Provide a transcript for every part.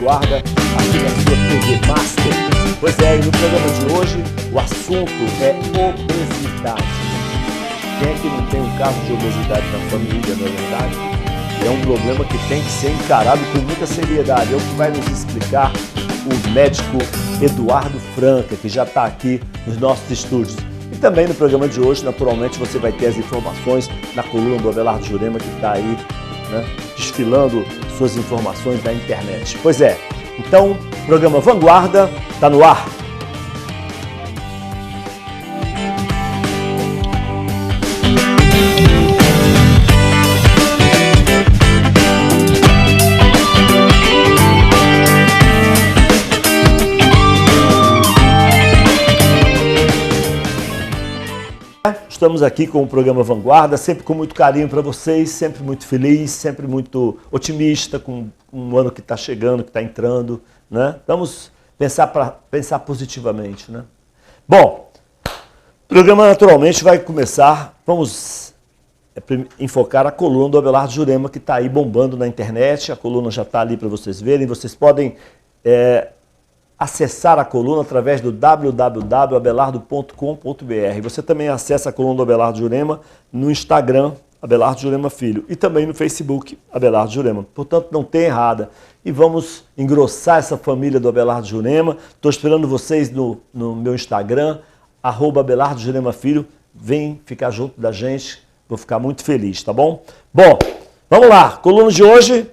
Vanguarda, aqui na sua TV Master. Pois é, e no programa de hoje o assunto é obesidade. Quem é que não tem um caso de obesidade na família, não é verdade? É um problema que tem que ser encarado com muita seriedade. É o que vai nos explicar o médico Eduardo Franca, que já está aqui nos nossos estúdios. E também no programa de hoje, naturalmente, você vai ter as informações na coluna do Abelardo Jurema, que está aí, né, desfilando suas informações na internet. Pois é, então, programa Vanguarda está no ar. Estamos aqui com o programa Vanguarda, sempre com muito carinho para vocês, sempre muito feliz, sempre muito otimista com um ano que está chegando, que está entrando, né? Vamos pensar positivamente, né? Bom, o programa naturalmente vai começar, vamos enfocar a coluna do Abelardo Jurema, que está aí bombando na internet, a coluna já está ali para vocês verem, vocês podem acessar a coluna através do www.abelardo.com.br. Você também acessa a coluna do Abelardo Jurema no Instagram, Abelardo Jurema Filho, e também no Facebook, Abelardo Jurema. Portanto, não tem errada. E vamos engrossar essa família do Abelardo Jurema. Estou esperando vocês no meu Instagram, @Abelardo Jurema Filho. Vem ficar junto da gente, vou ficar muito feliz, tá bom? Bom, vamos lá. Coluna de hoje,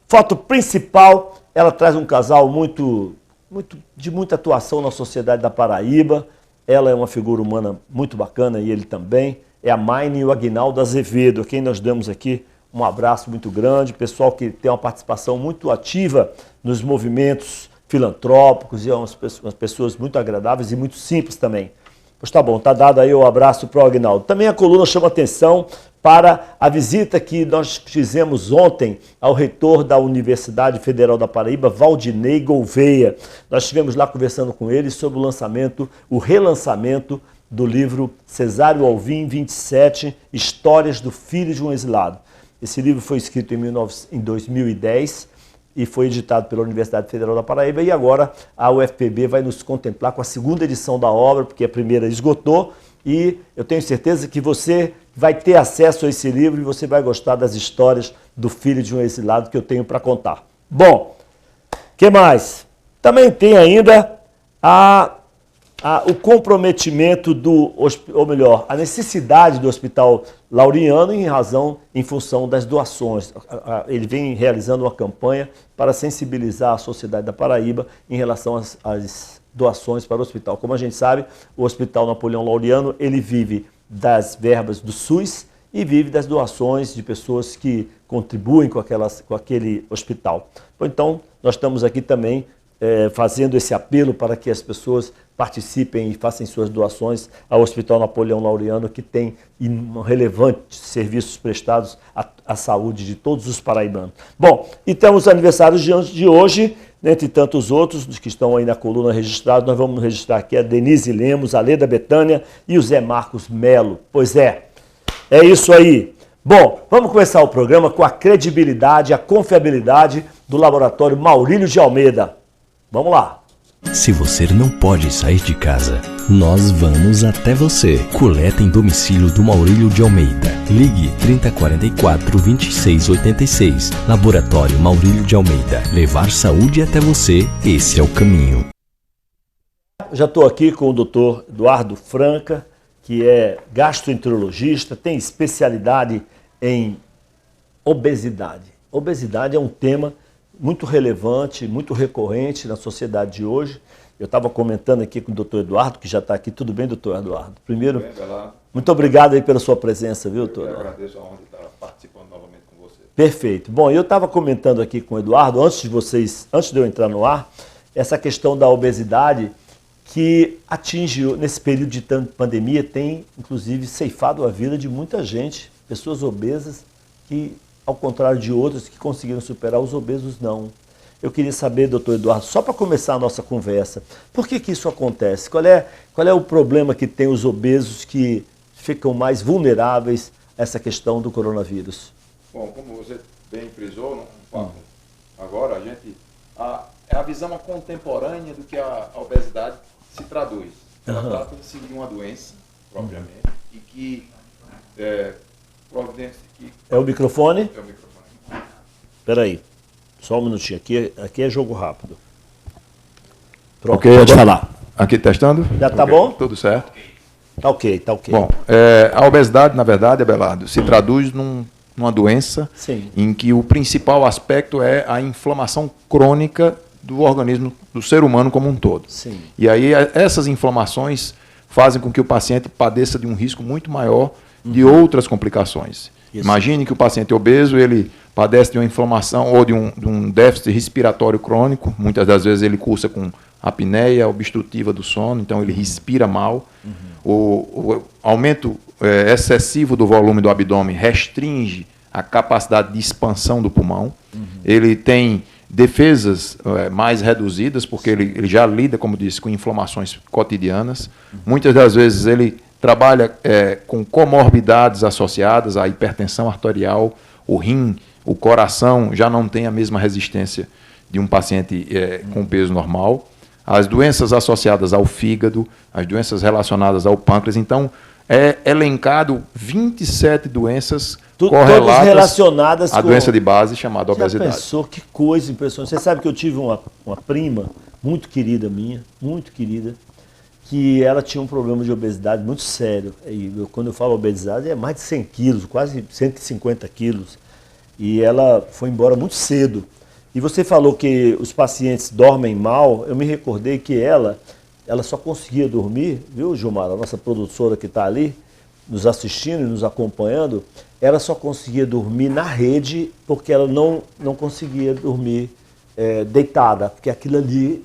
foto principal, ela traz um casal de muita atuação na sociedade da Paraíba. Ela é uma figura humana muito bacana e ele também. É a Maine e o Aguinaldo Azevedo, a quem nós damos aqui um abraço muito grande. Pessoal que tem uma participação muito ativa nos movimentos filantrópicos e umas pessoas muito agradáveis e muito simples também. Pois tá bom, tá dado aí o abraço para o Aguinaldo. Também a coluna chama atenção para a visita que nós fizemos ontem ao reitor da Universidade Federal da Paraíba, Valdinei Gouveia. Nós estivemos lá conversando com ele sobre o relançamento do livro Cesário Alvim, 27, Histórias do Filho de um Exilado. Esse livro foi escrito em 2010 e foi editado pela Universidade Federal da Paraíba, e agora a UFPB vai nos contemplar com a segunda edição da obra, porque a primeira esgotou, e eu tenho certeza que você vai ter acesso a esse livro e você vai gostar das histórias do filho de um exilado que eu tenho para contar. Bom, o que mais? Também tem ainda o comprometimento a necessidade do Hospital Laureano em função das doações. Ele vem realizando uma campanha para sensibilizar a sociedade da Paraíba em relação às doações para o hospital. Como a gente sabe, o Hospital Napoleão Laureano, ele vive das verbas do SUS e vive das doações de pessoas que contribuem com aquele hospital. Então, nós estamos aqui também fazendo esse apelo para que as pessoas participem e façam suas doações ao Hospital Napoleão Laureano, que tem relevantes serviços prestados à saúde de todos os paraibanos. Bom, e temos aniversários de hoje, entre tantos outros que estão aí na coluna registrados. Nós vamos registrar aqui a Denise Lemos, a Leda Betânia e o Zé Marcos Melo. Pois é isso aí. Bom, vamos começar o programa com a credibilidade, a confiabilidade do Laboratório Maurílio de Almeida. Vamos lá. Se você não pode sair de casa, nós vamos até você. Coleta em domicílio do Maurílio de Almeida. Ligue 3044-2686. Laboratório Maurílio de Almeida. Levar saúde até você, esse é o caminho. Já estou aqui com o Dr. Eduardo Franca, que é gastroenterologista, tem especialidade em obesidade. Obesidade é um tema muito relevante, muito recorrente na sociedade de hoje. Eu estava comentando aqui com o doutor Eduardo, que já está aqui. Tudo bem, doutor Eduardo? Primeiro, muito obrigado aí pela sua presença, viu, doutor? Eu agradeço a honra de estar participando novamente com você. Perfeito. Bom, eu estava comentando aqui com o Eduardo, antes de eu entrar no ar, essa questão da obesidade que atinge, nesse período de pandemia, tem, inclusive, ceifado a vida de muita gente, pessoas obesas que, ao contrário de outros que conseguiram superar, os obesos não. Eu queria saber, doutor Eduardo, só para começar a nossa conversa, por que isso acontece? Qual é o problema que tem os obesos que ficam mais vulneráveis a essa questão do coronavírus? Bom, como você bem frisou, agora a gente a visão contemporânea do que a obesidade se traduz. Ela trata-se de uma doença, propriamente, e que providência que... É o microfone? É o microfone. Espera aí, só um minutinho. Aqui é jogo rápido. Pronto, Ok, pode falar. Aqui testando? Já tá Ok, bom? Tudo certo. Tá ok. Bom, a obesidade, na verdade, Abelardo, se traduz numa doença Sim. em que o principal aspecto é a inflamação crônica do organismo do ser humano como um todo. Sim. E aí essas inflamações fazem com que o paciente padeça de um risco muito maior de outras complicações. Isso. Imagine que o paciente obeso, ele padece de uma inflamação ou de um déficit respiratório crônico, muitas das vezes ele cursa com apneia obstrutiva do sono, então ele respira mal. O aumento excessivo do volume do abdômen restringe a capacidade de expansão do pulmão. Ele tem defesas mais reduzidas, porque ele já lida, como disse, com inflamações cotidianas. Muitas das vezes ele trabalha com comorbidades associadas à hipertensão arterial, o rim, o coração já não tem a mesma resistência de um paciente com peso normal. As doenças associadas ao fígado, as doenças relacionadas ao pâncreas. Então, é elencado 27 doenças correlatas todas relacionadas à doença de base chamada obesidade. Já pensou? Que coisa impressionante. Você sabe que eu tive uma prima muito querida minha, muito querida, que ela tinha um problema de obesidade muito sério. E quando eu falo obesidade, é mais de 100 quilos, quase 150 quilos. E ela foi embora muito cedo. E você falou que os pacientes dormem mal. Eu me recordei que ela só conseguia dormir, viu, Gilmar, a nossa produtora que está ali, nos assistindo e nos acompanhando, ela só conseguia dormir na rede porque ela não conseguia dormir deitada, porque aquilo ali...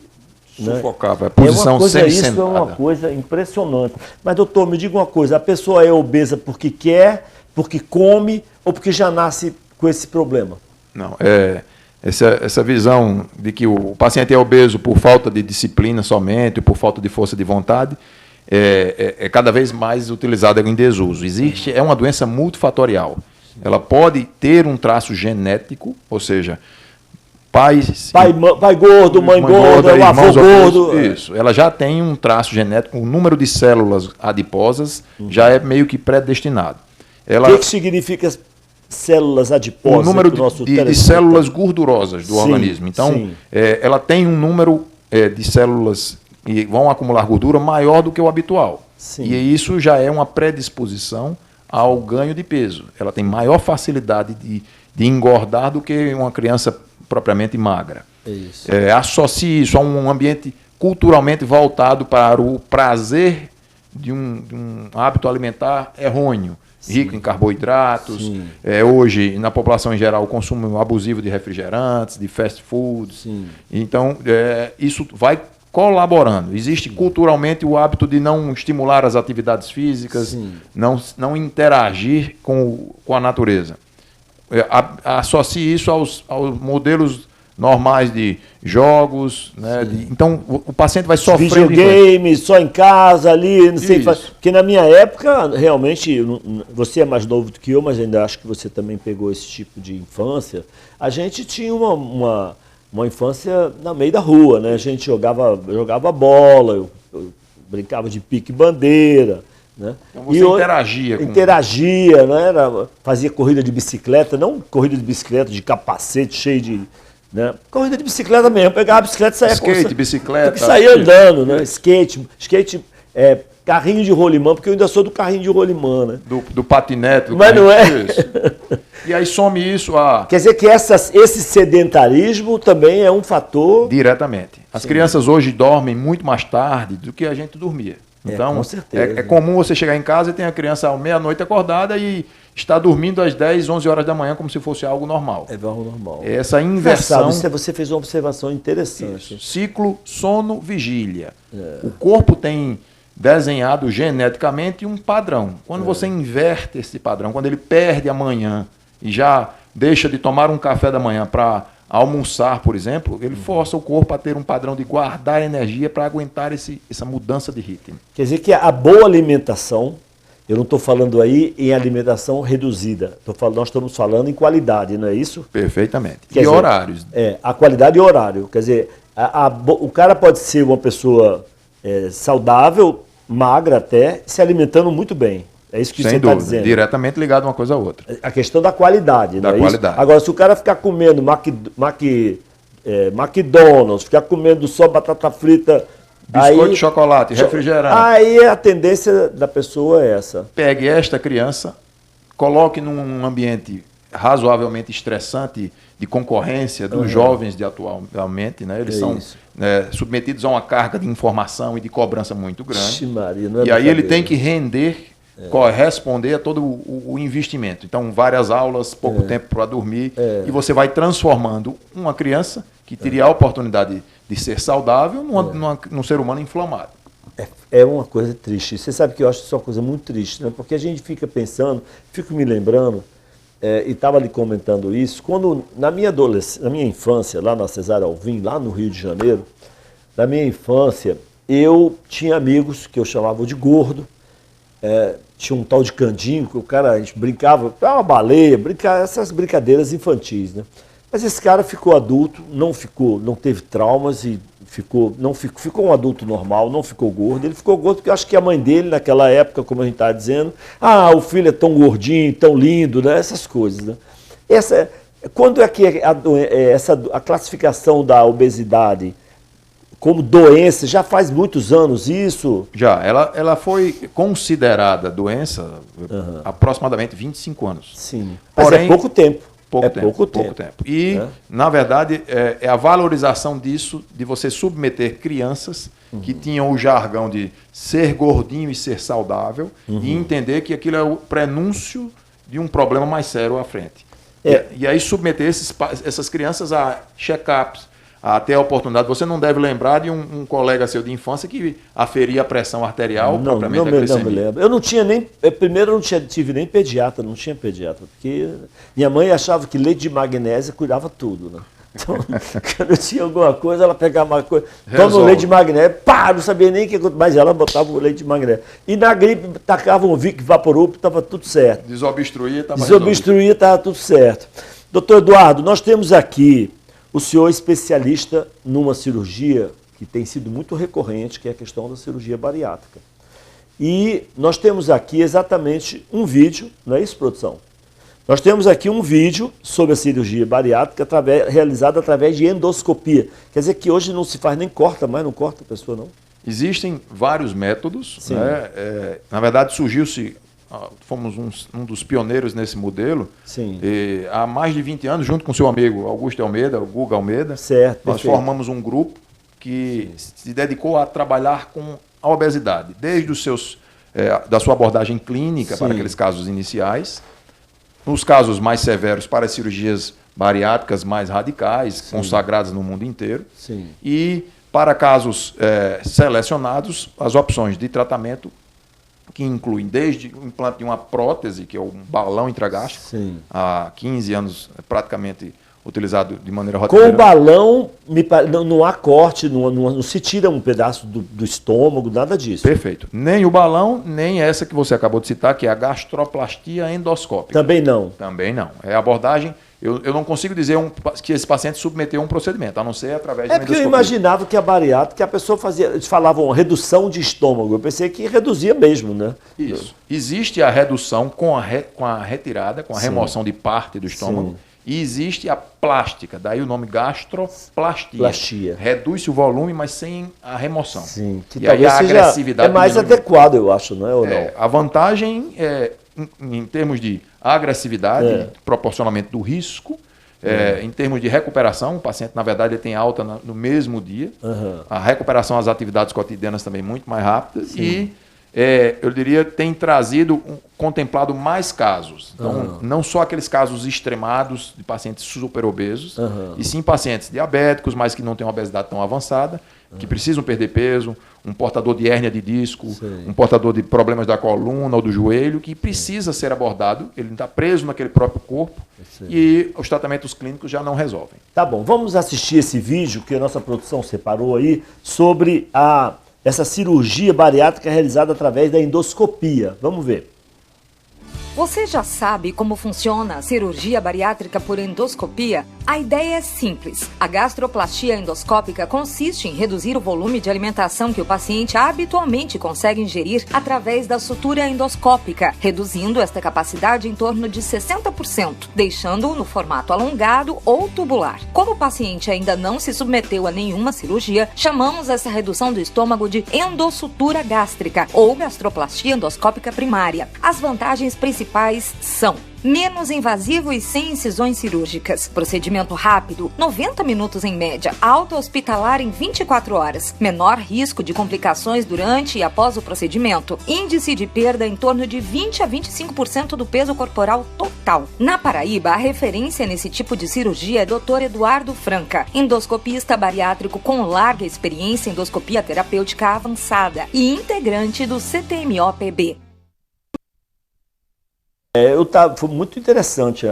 Sufocava, posição Isso é uma coisa impressionante. Mas, doutor, me diga uma coisa, a pessoa é obesa porque quer, porque come ou porque já nasce com esse problema? Não, essa visão de que o paciente é obeso por falta de disciplina somente, por falta de força de vontade, é cada vez mais utilizada em desuso. É uma doença multifatorial. Ela pode ter um traço genético, ou seja, pai gordo, mãe gorda, o avô gordo. Isso. Ela já tem um traço genético, o número de células adiposas já é meio que predestinado. O que significa células adiposas? O número de células gordurosas do organismo. Então, ela tem um número de células que vão acumular gordura maior do que o habitual. Sim. E isso já é uma predisposição ao ganho de peso. Ela tem maior facilidade de engordar do que uma criança propriamente magra. Isso. Associe isso a um ambiente culturalmente voltado para o prazer de um hábito alimentar errôneo. Rico em carboidratos. Hoje, na população em geral, o consumo abusivo de refrigerantes, de fast foods. Sim. Então, isso vai colaborando. Existe culturalmente o hábito de não estimular as atividades físicas, não interagir com a natureza. Associe isso aos modelos normais de jogos, né? Então o paciente vai sofrer videogame, só em casa ali, não sei, porque na minha época realmente, você é mais novo do que eu, mas ainda acho que você também pegou esse tipo de infância. A gente tinha uma infância no meio da rua, né? A gente jogava bola, eu brincava de pique-bandeira, né? Então você interagia. Interagia, né? Fazia corrida de bicicleta, não corrida de bicicleta de capacete cheio de... Né? Corrida de bicicleta mesmo, pegava a bicicleta e saía... Skate, bicicleta... Saía andando, né? Skate, carrinho de rolimã, porque eu ainda sou do carrinho de rolimã, né? Do patinete. Mas não é? E aí some isso a... Quer dizer que esse sedentarismo também é um fator... Diretamente. As crianças hoje dormem muito mais tarde do que a gente dormia. Então, com certeza. É comum você chegar em casa e ter a criança à meia-noite acordada e está dormindo às 10, 11 horas da manhã como se fosse algo normal. É algo normal. Essa inversão... Você fez uma observação interessante. Isso. Ciclo sono-vigília. O corpo tem desenhado geneticamente um padrão. Quando você inverte esse padrão, quando ele perde a manhã e já deixa de tomar um café da manhã para almoçar, por exemplo, ele força o corpo a ter um padrão de guardar energia para aguentar essa mudança de ritmo. Quer dizer que a boa alimentação, eu não estou falando aí em alimentação reduzida, nós estamos falando em qualidade, não é isso? Perfeitamente. Quer dizer, horários. A qualidade e horário. Quer dizer, O cara pode ser uma pessoa saudável, magra até, se alimentando muito bem. É isso que você está dizendo. Diretamente ligado uma coisa a outra. A questão da qualidade, da não é qualidade. Isso? Agora, se o cara ficar comendo McDonald's, ficar comendo só batata frita... Biscoito de chocolate, refrigerante. Aí a tendência da pessoa é essa. Pegue esta criança, coloque num ambiente razoavelmente estressante de concorrência dos jovens de atualmente, né? Eles são submetidos a uma carga de informação e de cobrança muito grande. Ixi, Maria, não é e aí ele tem que render, corresponder a todo o investimento. Então, várias aulas, pouco tempo para dormir, e você vai transformando uma criança que teria a oportunidade de ser saudável num ser humano inflamado. É uma coisa triste. Você sabe que eu acho isso uma coisa muito triste, né? Porque a gente fica pensando, fico me lembrando, e estava lhe comentando isso, quando na minha infância, lá na Cesária Alvim, lá no Rio de Janeiro, na minha infância, eu tinha amigos que eu chamava de gordo, tinha um tal de Candinho, que a gente brincava, uma baleia, essas brincadeiras infantis, né? Mas esse cara ficou adulto, não teve traumas e ficou um adulto normal, não ficou gordo. Ele ficou gordo porque eu acho que a mãe dele, naquela época, como a gente está dizendo, o filho é tão gordinho, tão lindo, né? Essas coisas, né? Quando é que a classificação da obesidade como doença, já faz muitos anos isso? Já, ela foi considerada doença há aproximadamente 25 anos. Sim, mas é pouco tempo. Pouco tempo. E, na verdade, é a valorização disso, de você submeter crianças que tinham o jargão de ser gordinho e ser saudável, e entender que aquilo é o prenúncio de um problema mais sério à frente. E aí submeter essas crianças a check-ups, a ter a oportunidade. Você não deve lembrar de um colega seu de infância que aferia a pressão arterial propriamente a glicemia. Não me lembro. Eu não tinha nem... Primeiro eu não tive nem pediatra, não tinha pediatra, porque minha mãe achava que leite de magnésia curava tudo, né? Então, quando tinha alguma coisa, ela pegava uma coisa, toma o leite de magnésia, não sabia nem o que aconteceu, mas ela botava o leite de magnésia. E na gripe, tacava um Vic Vaporub, estava tudo certo. Desobstruía, estava tudo certo. Doutor Eduardo, nós temos aqui o senhor especialista numa cirurgia que tem sido muito recorrente, que é a questão da cirurgia bariátrica. E nós temos aqui exatamente um vídeo, não é isso, produção? Nós temos aqui um vídeo sobre a cirurgia bariátrica realizada através de endoscopia. Quer dizer que hoje não se faz nem corta mais, não corta a pessoa, não? Existem vários métodos. Né? Na verdade, surgiu-se... Fomos um dos pioneiros nesse modelo. Sim. Há mais de 20 anos, junto com seu amigo Augusto Almeida, o Guga Almeida, certo, nós formamos um grupo que se dedicou a trabalhar com a obesidade, desde da sua abordagem clínica para aqueles casos iniciais, nos casos mais severos para as cirurgias bariátricas mais radicais, consagradas no mundo inteiro, e para casos selecionados, as opções de tratamento que incluem desde o implante de uma prótese, que é um balão intragástrico, há 15 anos praticamente utilizado de maneira rotineira. Com o balão, não há corte, não se tira um pedaço do estômago, nada disso. Perfeito. Nem o balão, nem essa que você acabou de citar, que é a gastroplastia endoscópica. Também não? Também não. É a abordagem... Eu não consigo dizer que esse paciente submeteu um procedimento, a não ser através de uma endoscopia. Porque eu imaginava que a bariátrica, que a pessoa fazia, eles falavam redução de estômago. Eu pensei que reduzia mesmo, né? Isso. Existe a redução com a retirada, com a remoção de parte do estômago. E existe a plástica, daí o nome gastroplastia. Reduz-se o volume, mas sem a remoção. Sim. Que e aí a agressividade... É mais adequado, eu acho, não é? Ou não? A vantagem é... Em termos de agressividade, proporcionamento do risco, em termos de recuperação, o paciente, na verdade, ele tem alta no mesmo dia. A recuperação às atividades cotidianas também muito mais rápida. E, eu diria, tem contemplado mais casos. Então, não só aqueles casos extremados de pacientes superobesos, e sim pacientes diabéticos, mas que não têm uma obesidade tão avançada, que precisam perder peso, um portador de hérnia de disco, um portador de problemas da coluna ou do joelho, que precisa ser abordado, ele está preso naquele próprio corpo, e os tratamentos clínicos já não resolvem. Tá bom, vamos assistir esse vídeo que a nossa produção separou aí, sobre essa cirurgia bariátrica realizada através da endoscopia. Vamos ver. Você já sabe como funciona a cirurgia bariátrica por endoscopia? A ideia é simples. A gastroplastia endoscópica consiste em reduzir o volume de alimentação que o paciente habitualmente consegue ingerir através da sutura endoscópica, reduzindo esta capacidade em torno de 60%, deixando-o no formato alongado ou tubular. Como o paciente ainda não se submeteu a nenhuma cirurgia, chamamos essa redução do estômago de endossutura gástrica ou gastroplastia endoscópica primária. As vantagens principais são: menos invasivo e sem incisões cirúrgicas. Procedimento rápido, 90 minutos em média. Alta hospitalar em 24 horas. Menor risco de complicações durante e após o procedimento. Índice de perda em torno de 20 a 25% do peso corporal total. Na Paraíba, a referência nesse tipo de cirurgia é Dr. Eduardo Franca, endoscopista bariátrico com larga experiência em endoscopia terapêutica avançada e integrante do CTMO-PB. Foi muito interessante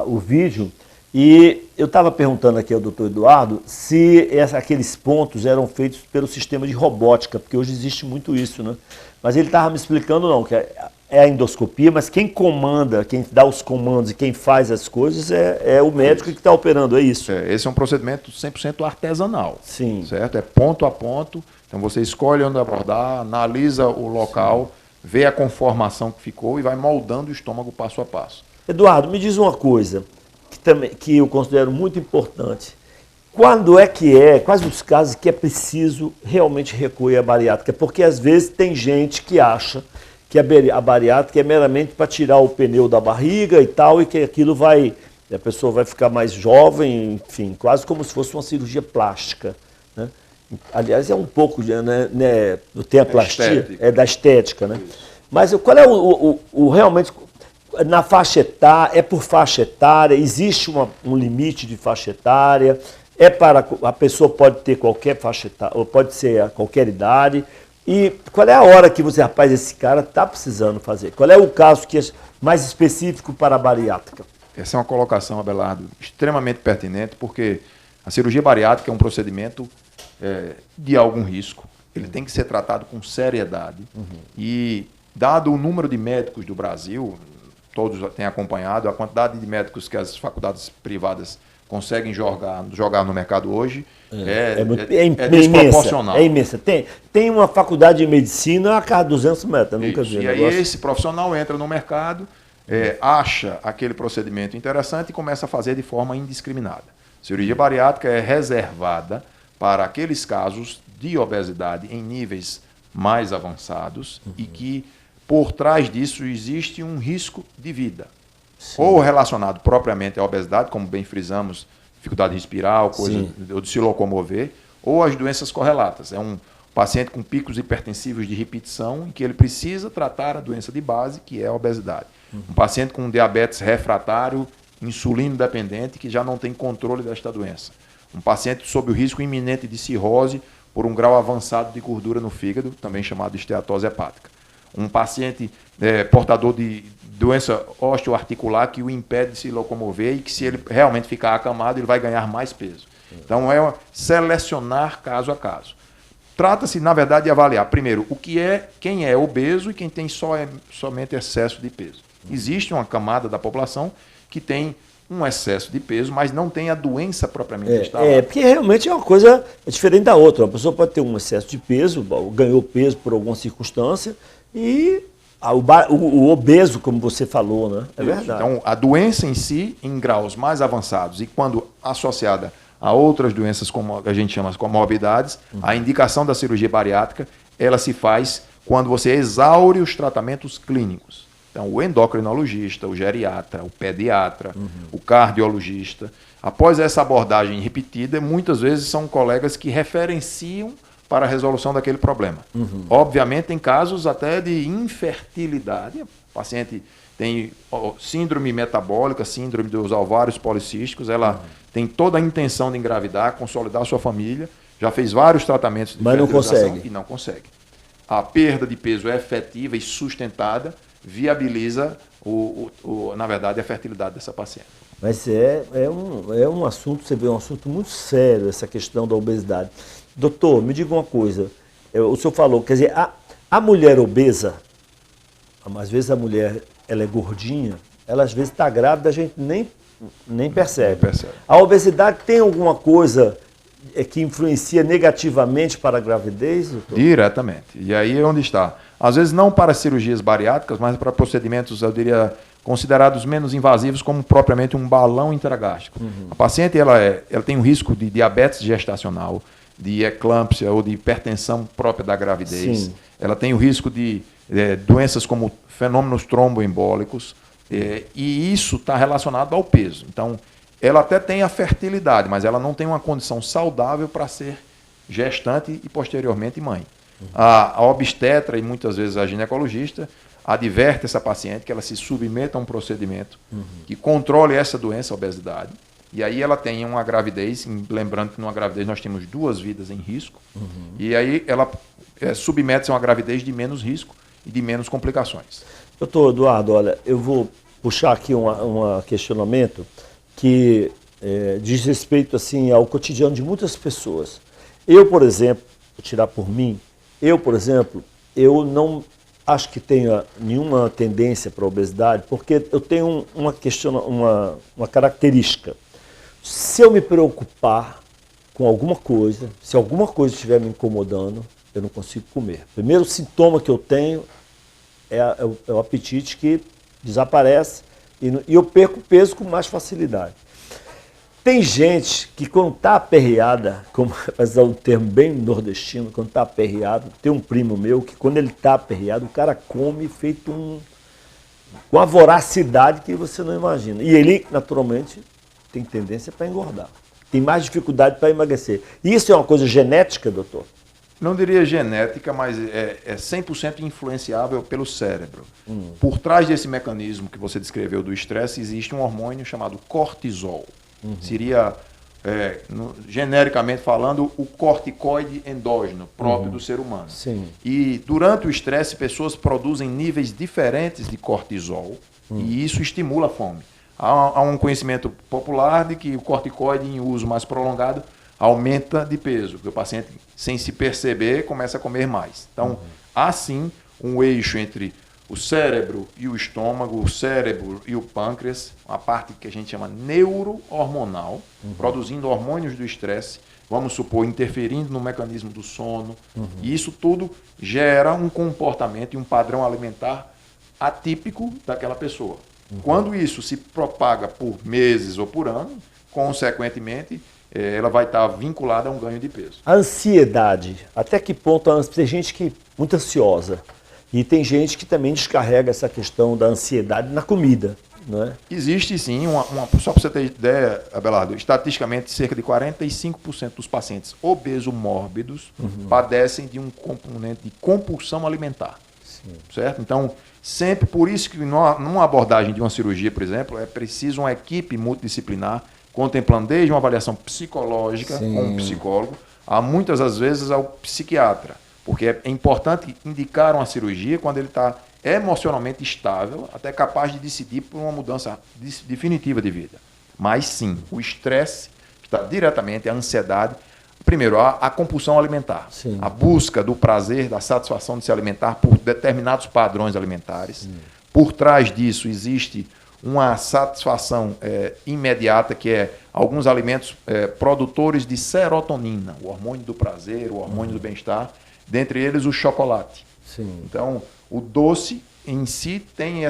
o vídeo e eu estava perguntando aqui ao doutor Eduardo se aqueles pontos eram feitos pelo sistema de robótica, porque hoje existe muito isso, né? Mas ele estava me explicando não, que é a endoscopia, mas quem comanda, quem dá os comandos e quem faz as coisas é o médico que está operando, é isso? Esse é um procedimento 100% artesanal. Sim. Certo? É ponto a ponto, então você escolhe onde abordar, analisa o local, vê a conformação que ficou e vai moldando o estômago passo a passo. Eduardo, me diz uma coisa que eu considero muito importante. Quais os casos que é preciso realmente recorrer à bariátrica? Porque às vezes tem gente que acha que a bariátrica é meramente para tirar o pneu da barriga e tal, e que aquilo a pessoa vai ficar mais jovem, enfim, quase como se fosse uma cirurgia plástica, né? Aliás, é um pouco, né, tem a plastia, estética. É da estética, né? Mas qual é realmente, na faixa etária, é por faixa etária, existe um limite de faixa etária, a pessoa pode ter qualquer faixa etária, ou pode ser a qualquer idade, e qual é a hora que você, rapaz, esse cara está precisando fazer? Qual é o caso que é mais específico para a bariátrica? Essa é uma colocação, Abelardo, extremamente pertinente, porque a cirurgia bariátrica é um procedimento de algum risco, ele tem que ser tratado com seriedade. E, dado o número de médicos do Brasil, todos têm acompanhado, a quantidade de médicos que as faculdades privadas conseguem jogar no mercado hoje é desproporcional. É imensa. Tem uma faculdade de medicina a cada 200 metros, nunca vi. E aí esse profissional entra no mercado, acha aquele procedimento interessante e começa a fazer de forma indiscriminada. Cirurgia bariátrica é reservada para aqueles casos de obesidade em níveis mais avançados e que, por trás disso, existe um risco de vida. Sim. Ou relacionado propriamente à obesidade, como bem frisamos, dificuldade de respirar, ou de se locomover, ou as doenças correlatas. É um paciente com picos hipertensivos de repetição em que ele precisa tratar a doença de base, que é a obesidade. Um paciente com diabetes refratário, insulino dependente, que já não tem controle desta doença. Um paciente sob o risco iminente de cirrose por um grau avançado de gordura no fígado, também chamado de esteatose hepática. Um paciente portador de doença osteoarticular que o impede de se locomover e que, se ele realmente ficar acamado, ele vai ganhar mais peso. Então, selecionar caso a caso. Trata-se, na verdade, de avaliar, primeiro, quem é obeso e quem tem somente excesso de peso. Existe uma camada da população que tem um excesso de peso, mas não tem a doença propriamente instalada. Porque realmente é uma coisa diferente da outra. Uma pessoa pode ter um excesso de peso, ganhou peso por alguma circunstância, e o obeso, como você falou, né? É verdade. Então, a doença em si, em graus mais avançados, e quando associada a outras doenças, como a gente chama de comorbidades, a indicação da cirurgia bariátrica, ela se faz quando você exaure os tratamentos clínicos. Então, o endocrinologista, o geriatra, o pediatra, o cardiologista, após essa abordagem repetida, muitas vezes são colegas que referenciam para a resolução daquele problema. Obviamente, tem casos até de infertilidade. O paciente tem síndrome metabólica, síndrome dos ovários policísticos, ela tem toda a intenção de engravidar, consolidar a sua família, já fez vários tratamentos de fertilização e não consegue. A perda de peso é efetiva e sustentada, viabiliza, na verdade, a fertilidade dessa paciente. Mas é um assunto, você vê, um assunto muito sério, essa questão da obesidade. Doutor, me diga uma coisa, o senhor falou, quer dizer, a mulher obesa, às vezes a mulher ela é gordinha, ela às vezes está grávida, a gente nem Nem percebe. Nem percebe. A obesidade tem alguma coisa que influencia negativamente para a gravidez, doutor? Diretamente. E aí é onde está. Às vezes não para cirurgias bariátricas, mas para procedimentos, eu diria, considerados menos invasivos, como propriamente um balão intragástrico. A paciente ela tem um risco de diabetes gestacional, de eclâmpsia ou de hipertensão própria da gravidez. Sim. Ela tem o risco de doenças como fenômenos tromboembólicos, e isso está relacionado ao peso. Então, ela até tem a fertilidade, mas ela não tem uma condição saudável para ser gestante e posteriormente mãe. A obstetra e muitas vezes a ginecologista adverte essa paciente que ela se submeta a um procedimento que controle essa doença, a obesidade, e aí ela tem uma gravidez, lembrando que numa gravidez nós temos 2 vidas em risco, e aí ela submete-se a uma gravidez de menos risco e de menos complicações. Doutor Eduardo, olha, eu vou puxar aqui um questionamento que diz respeito assim, ao cotidiano de muitas pessoas. Eu, por exemplo, vou tirar por mim, eu não acho que tenha nenhuma tendência para a obesidade, porque eu tenho uma característica. Se eu me preocupar com alguma coisa, se alguma coisa estiver me incomodando, eu não consigo comer. O primeiro sintoma que eu tenho é o apetite que desaparece e eu perco peso com mais facilidade. Tem gente que quando está aperreada, como vai usar um termo bem nordestino, quando está aperreado, tem um primo meu que quando ele está aperreado, o cara come feito com uma voracidade que você não imagina. E ele, naturalmente, tem tendência para engordar. Tem mais dificuldade para emagrecer. Isso é uma coisa genética, doutor? Não diria genética, mas é 100% influenciável pelo cérebro. Por trás desse mecanismo que você descreveu do estresse, existe um hormônio chamado cortisol. Seria, genericamente falando, o corticoide endógeno próprio do ser humano. Sim. E durante o estresse, pessoas produzem níveis diferentes de cortisol e isso estimula a fome. Há um conhecimento popular de que o corticoide em uso mais prolongado aumenta de peso, porque o paciente, sem se perceber, começa a comer mais. Então, há sim um eixo entre o cérebro e o estômago, o cérebro e o pâncreas, uma parte que a gente chama neurohormonal, produzindo hormônios do estresse, vamos supor, interferindo no mecanismo do sono. E isso tudo gera um comportamento e um padrão alimentar atípico daquela pessoa. Quando isso se propaga por meses ou por ano, consequentemente, ela vai estar vinculada a um ganho de peso. A ansiedade, até que ponto tem gente que muito ansiosa e tem gente que também descarrega essa questão da ansiedade na comida, não é? Existe sim, só para você ter ideia, Abelardo, estatisticamente cerca de 45% dos pacientes obeso-mórbidos padecem de um componente de compulsão alimentar. Sim. Certo? Então, sempre por isso que numa abordagem de uma cirurgia, por exemplo, é preciso uma equipe multidisciplinar contemplando desde uma avaliação psicológica com um psicólogo, a muitas das vezes ao psiquiatra, porque é importante indicar uma cirurgia quando ele está emocionalmente estável, até capaz de decidir por uma mudança definitiva de vida. Mas sim, o estresse está diretamente, a ansiedade, primeiro, a compulsão alimentar, a busca do prazer, da satisfação de se alimentar por determinados padrões alimentares. Por trás disso existe uma satisfação imediata, que é alguns alimentos produtores de serotonina, o hormônio do prazer, o hormônio do bem-estar, dentre eles o chocolate. Sim. Então, o doce em si tem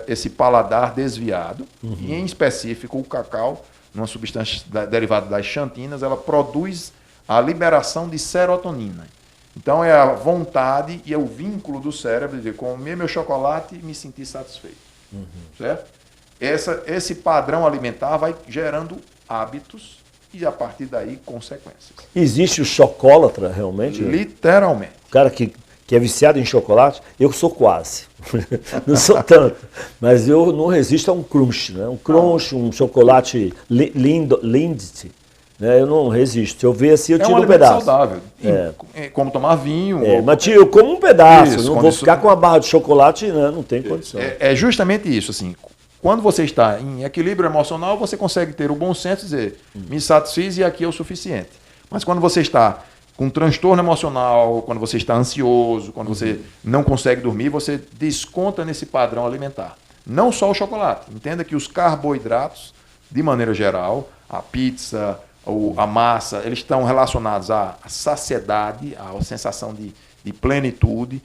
esse paladar desviado, e em específico o cacau, uma substância derivada das xantinas, ela produz a liberação de serotonina. Então, é a vontade e é o vínculo do cérebro de comer meu chocolate e me sentir satisfeito. Certo? Esse padrão alimentar vai gerando hábitos e, a partir daí, consequências. Existe o chocolatra, realmente? Literalmente. O cara que é viciado em chocolate, eu sou quase. Não sou tanto. Mas eu não resisto a um crunch, né? Um crunch, um chocolate Lindt, né? Eu não resisto. Se eu ver assim, eu tiro um pedaço. Saudável. Como tomar vinho. Mas eu como um pedaço. Isso, não vou ficar com uma barra de chocolate, né? Não tem condição. É justamente isso, assim. Quando você está em equilíbrio emocional, você consegue ter o bom senso de dizer, me satisfiz e aqui é o suficiente. Mas quando você está com transtorno emocional, quando você está ansioso, quando você não consegue dormir, você desconta nesse padrão alimentar. Não só o chocolate. Entenda que os carboidratos de maneira geral, a pizza, a massa, eles estão relacionados à saciedade, à sensação de plenitude.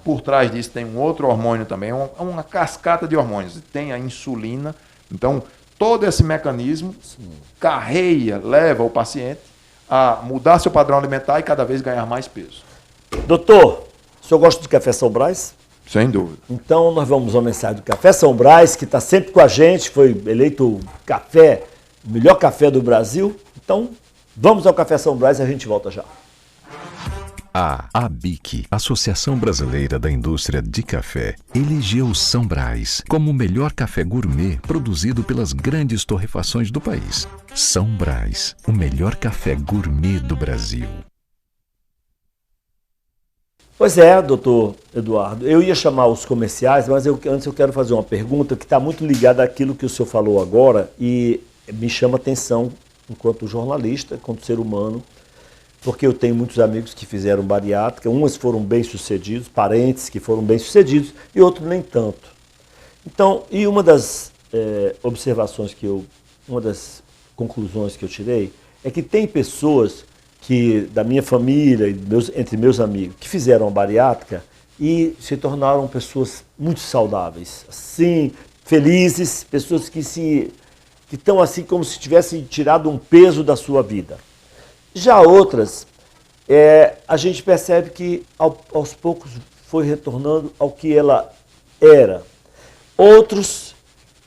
Por trás disso tem um outro hormônio também, uma cascata de hormônios. Tem a insulina. Então, todo esse mecanismo carreia, leva o paciente a mudar seu padrão alimentar e cada vez ganhar mais peso. Doutor, o senhor gosta de café São Brás? Sem dúvida. Então nós vamos a uma mensagem do Café São Brás, que está sempre com a gente, foi eleito o melhor café do Brasil. Então vamos ao Café São Brás e a gente volta já. A ABIC, Associação Brasileira da Indústria de Café, elegeu o São Brás como o melhor café gourmet produzido pelas grandes torrefações do país. São Brás, o melhor café gourmet do Brasil. Pois é, doutor Eduardo, eu ia chamar os comerciais, mas antes eu quero fazer uma pergunta que está muito ligada àquilo que o senhor falou agora e me chama atenção enquanto jornalista, enquanto ser humano, porque eu tenho muitos amigos que fizeram bariátrica, uns foram bem-sucedidos, parentes que foram bem-sucedidos e outros nem tanto. Então, e uma das uma das conclusões que eu tirei é que tem pessoas da minha família, entre meus amigos, que fizeram a bariátrica e se tornaram pessoas muito saudáveis, assim, felizes, pessoas que estão assim como se tivessem tirado um peso da sua vida. Já outras, a gente percebe que aos poucos foi retornando ao que ela era. Outros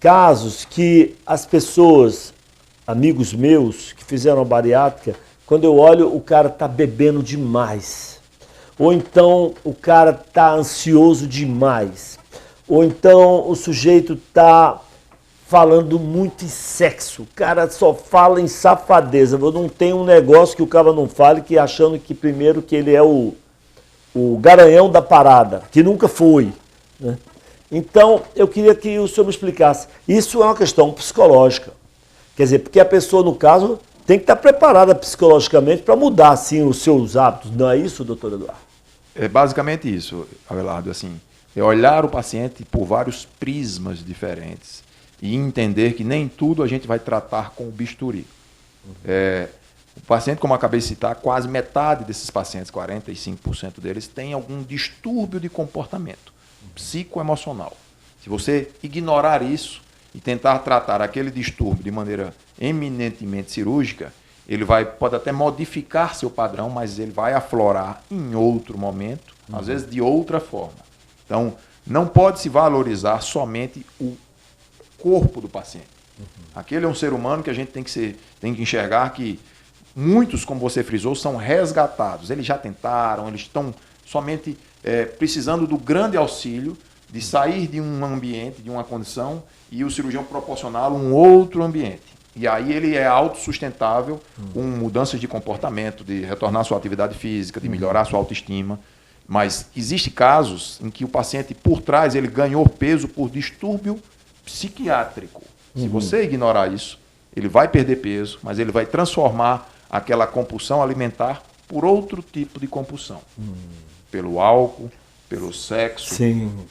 casos que as pessoas, amigos meus que fizeram a bariátrica, quando eu olho, o cara está bebendo demais. Ou então o cara está ansioso demais. Ou então o sujeito está falando muito em sexo. O cara só fala em safadeza. Não tem um negócio que o cara não fale, que achando que primeiro que ele é o garanhão da parada, que nunca foi, né? Então, eu queria que o senhor me explicasse. Isso é uma questão psicológica. Quer dizer, porque a pessoa, no caso, tem que estar preparada psicologicamente para mudar, assim, os seus hábitos. Não é isso, doutor Eduardo? É basicamente isso, Abelardo. Assim, é olhar o paciente por vários prismas diferentes e entender que nem tudo a gente vai tratar com o bisturi. O paciente, como eu acabei de citar, quase metade desses pacientes, 45% deles, tem algum distúrbio de comportamento psicoemocional. Se você ignorar isso e tentar tratar aquele distúrbio de maneira eminentemente cirúrgica, ele pode até modificar seu padrão, mas ele vai aflorar em outro momento, às vezes de outra forma. Então, não pode se valorizar somente o corpo do paciente. Aquele é um ser humano que a gente tem que enxergar que muitos, como você frisou, são resgatados. Eles já tentaram, eles estão somente precisando do grande auxílio de sair de um ambiente, de uma condição, e o cirurgião proporcioná-lo um outro ambiente. E aí ele é autossustentável, com mudanças de comportamento, de retornar à sua atividade física, de melhorar a sua autoestima. Mas existem casos em que o paciente, por trás, ele ganhou peso por distúrbio psiquiátrico. Se você ignorar isso, ele vai perder peso, mas ele vai transformar aquela compulsão alimentar por outro tipo de compulsão. Pelo álcool, pelo sexo,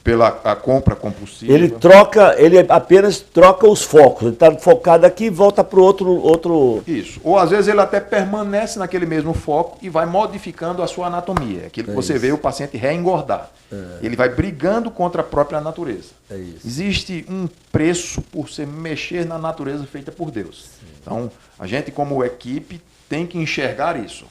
pela compra compulsiva. Ele apenas troca os focos. Ele está focado aqui e volta para o outro... Isso. Ou às vezes ele até permanece naquele mesmo foco e vai modificando a sua anatomia. Aquilo que você vê o paciente reengordar. Ele vai brigando contra a própria natureza. Existe um preço por se mexer na natureza feita por Deus. Então, a gente como equipe tem que enxergar isso.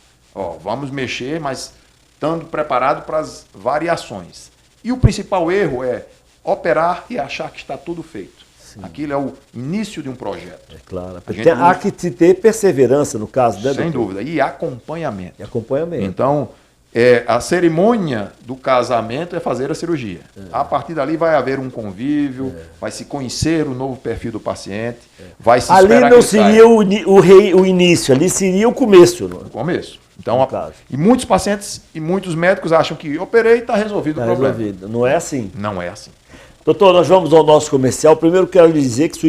Vamos mexer, mas estando preparado para as variações. E o principal erro é operar e achar que está tudo feito. Aquilo é o início de um projeto. É claro. Há que ter perseverança no caso, né, sem dúvida. E acompanhamento. Então, a cerimônia do casamento é fazer a cirurgia. A partir dali vai haver um convívio, vai se conhecer o novo perfil do paciente, vai se esperar ali não seria o início, ali seria o começo. O começo. Então, e muitos pacientes e muitos médicos acham que operei e está resolvido o problema. Não é assim? Não é assim. Doutor, nós vamos ao nosso comercial. Primeiro quero lhe dizer que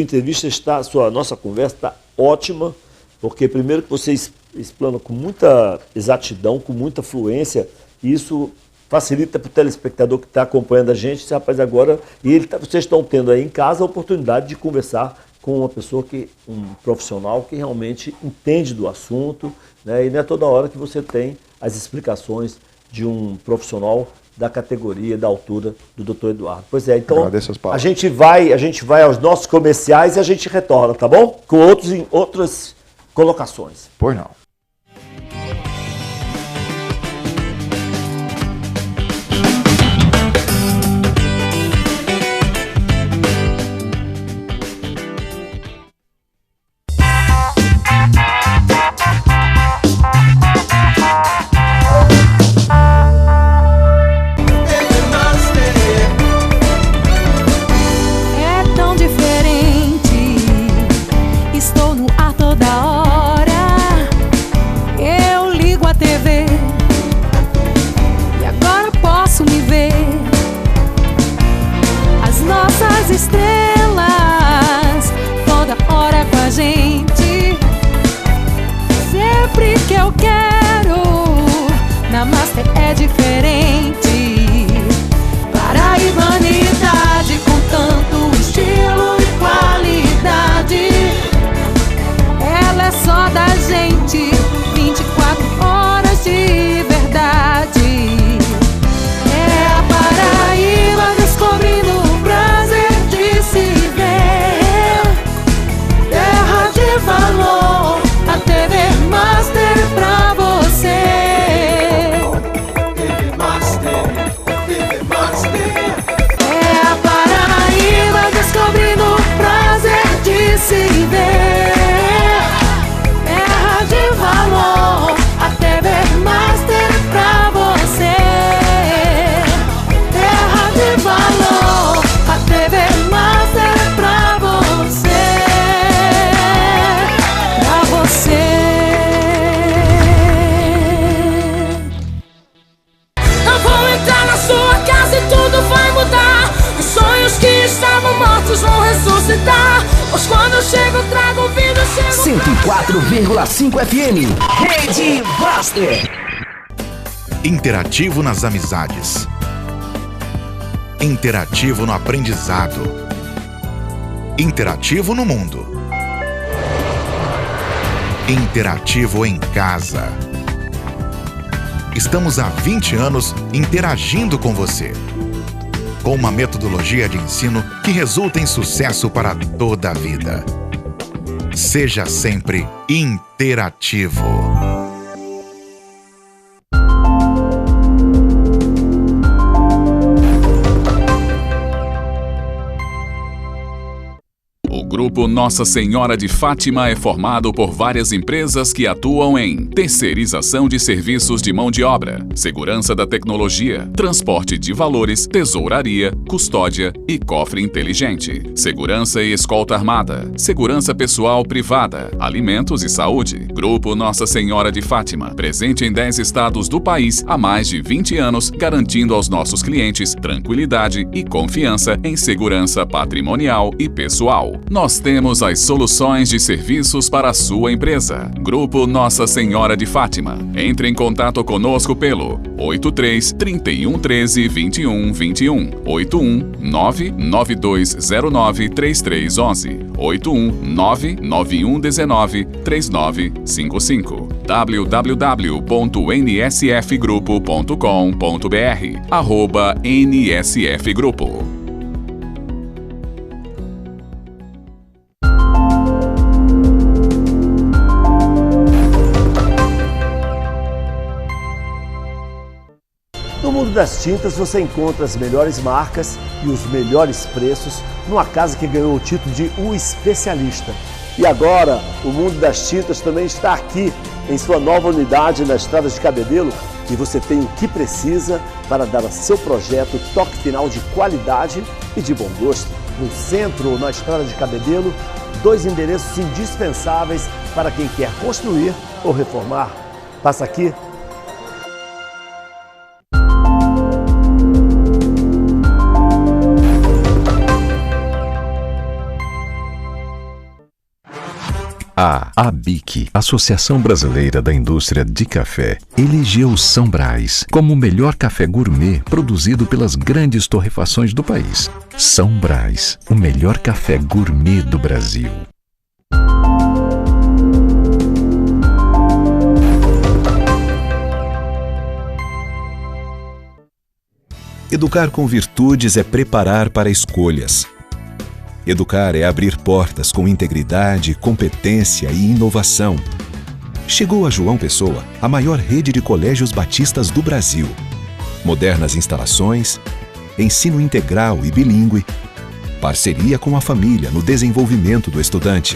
nossa conversa está ótima, porque primeiro que você explana com muita exatidão, com muita fluência, e isso facilita para o telespectador que está acompanhando a gente, esse rapaz agora, vocês estão tendo aí em casa a oportunidade de conversar com uma pessoa um profissional que realmente entende do assunto, né? E não é toda hora que você tem as explicações de um profissional da categoria, da altura do Dr. Eduardo. Pois é, então a gente vai aos nossos comerciais e a gente retorna, tá bom? Com outras colocações. Pois não. Pois quando eu chego, trago vida, chego... 104,5 FM, Rede Master. Interativo nas amizades. Interativo no aprendizado. Interativo no mundo. Interativo em casa. Estamos há 20 anos interagindo com você, com uma metodologia de ensino que resulta em sucesso para toda a vida. Seja sempre interativo. O Grupo Nossa Senhora de Fátima é formado por várias empresas que atuam em terceirização de serviços de mão de obra, segurança da tecnologia, transporte de valores, tesouraria, custódia e cofre inteligente, segurança e escolta armada, segurança pessoal privada, alimentos e saúde. Grupo Nossa Senhora de Fátima, presente em 10 estados do país há mais de 20 anos, garantindo aos nossos clientes tranquilidade e confiança em segurança patrimonial e pessoal. Nós temos as soluções de serviços para a sua empresa. Grupo Nossa Senhora de Fátima. Entre em contato conosco pelo 83 31 13 21 21, 81 99209 3311, 81 99119 3955, www.nsfgrupo.com.br, @nsfgrupo. No mundo das tintas você encontra as melhores marcas e os melhores preços numa casa que ganhou o título de O Especialista. E agora o mundo das tintas também está aqui em sua nova unidade na Estrada de Cabedelo e você tem o que precisa para dar a seu projeto o toque final de qualidade e de bom gosto. No centro ou na Estrada de Cabedelo, 2 endereços indispensáveis para quem quer construir ou reformar. Passa aqui. A ABIC, Associação Brasileira da Indústria de Café, elegeu São Brás como o melhor café gourmet produzido pelas grandes torrefações do país. São Brás, o melhor café gourmet do Brasil. Educar com virtudes é preparar para escolhas. Educar é abrir portas com integridade, competência e inovação. Chegou a João Pessoa a maior rede de colégios batistas do Brasil. Modernas instalações, ensino integral e bilíngue, parceria com a família no desenvolvimento do estudante.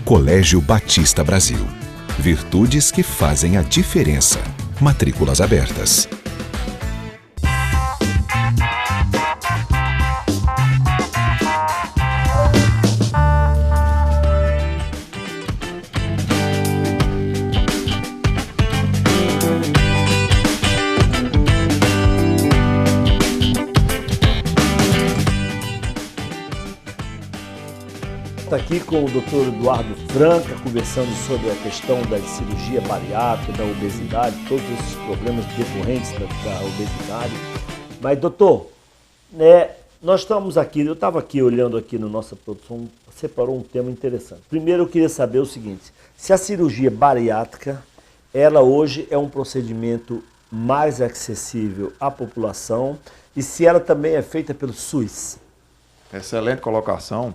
Colégio Batista Brasil. Virtudes que fazem a diferença. Matrículas abertas. Aqui com o Dr. Eduardo Franca, conversando sobre a questão da cirurgia bariátrica, da obesidade, todos esses problemas decorrentes da obesidade. Mas, doutor, nós estamos aqui, eu estava aqui olhando aqui na nossa produção, separou um tema interessante. Primeiro eu queria saber o seguinte, se a cirurgia bariátrica, ela hoje é um procedimento mais acessível à população e se ela também é feita pelo SUS. Excelente colocação.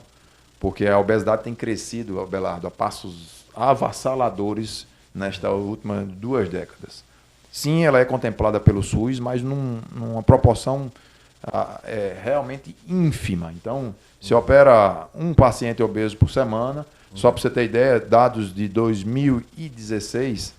Porque a obesidade tem crescido, Abelardo, a passos avassaladores nestas últimas 2 décadas. Sim, ela é contemplada pelo SUS, mas numa proporção realmente ínfima. Então, se opera um paciente obeso por semana, só para você ter ideia, dados de 2016,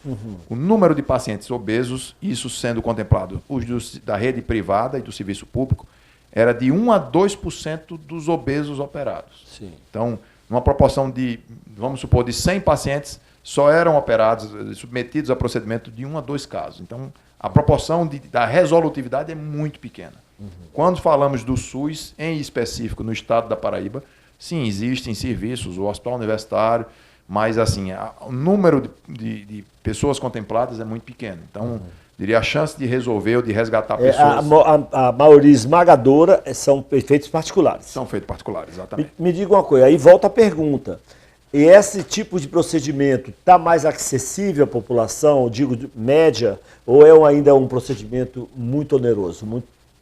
o número de pacientes obesos, isso sendo contemplado, os da rede privada e do serviço público, era de 1 a 2% dos obesos operados. Sim. Então, numa proporção de, vamos supor, de 100 pacientes, só eram operados, submetidos a procedimento de 1 a 2 casos. Então, a proporção da resolutividade é muito pequena. Quando falamos do SUS, em específico no estado da Paraíba, sim, existem serviços, o Hospital Universitário, mas assim, o número de pessoas contempladas é muito pequeno. Então, diria, a chance de resolver ou de resgatar pessoas... A maioria esmagadora são feitos particulares. São feitos particulares, exatamente. Me diga uma coisa, aí volta a pergunta. E esse tipo de procedimento está mais acessível à população, digo, média, ou ainda um procedimento muito oneroso?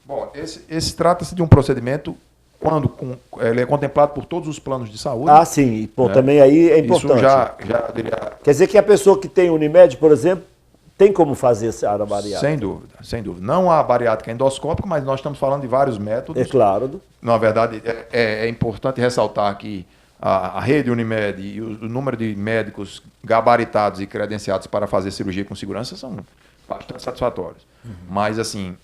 Bom, esse trata-se de um procedimento quando ele é contemplado por todos os planos de saúde. Ah, sim. Bom, também aí é importante. Isso já diria... Quer dizer que a pessoa que tem Unimed, por exemplo, tem como fazer essa área bariátrica? Sem dúvida, sem dúvida. Não a bariátrica endoscópica, mas nós estamos falando de vários métodos. É claro. Na verdade, é importante ressaltar que a rede Unimed e o número de médicos gabaritados e credenciados para fazer cirurgia com segurança são bastante satisfatórios. Mas, assim,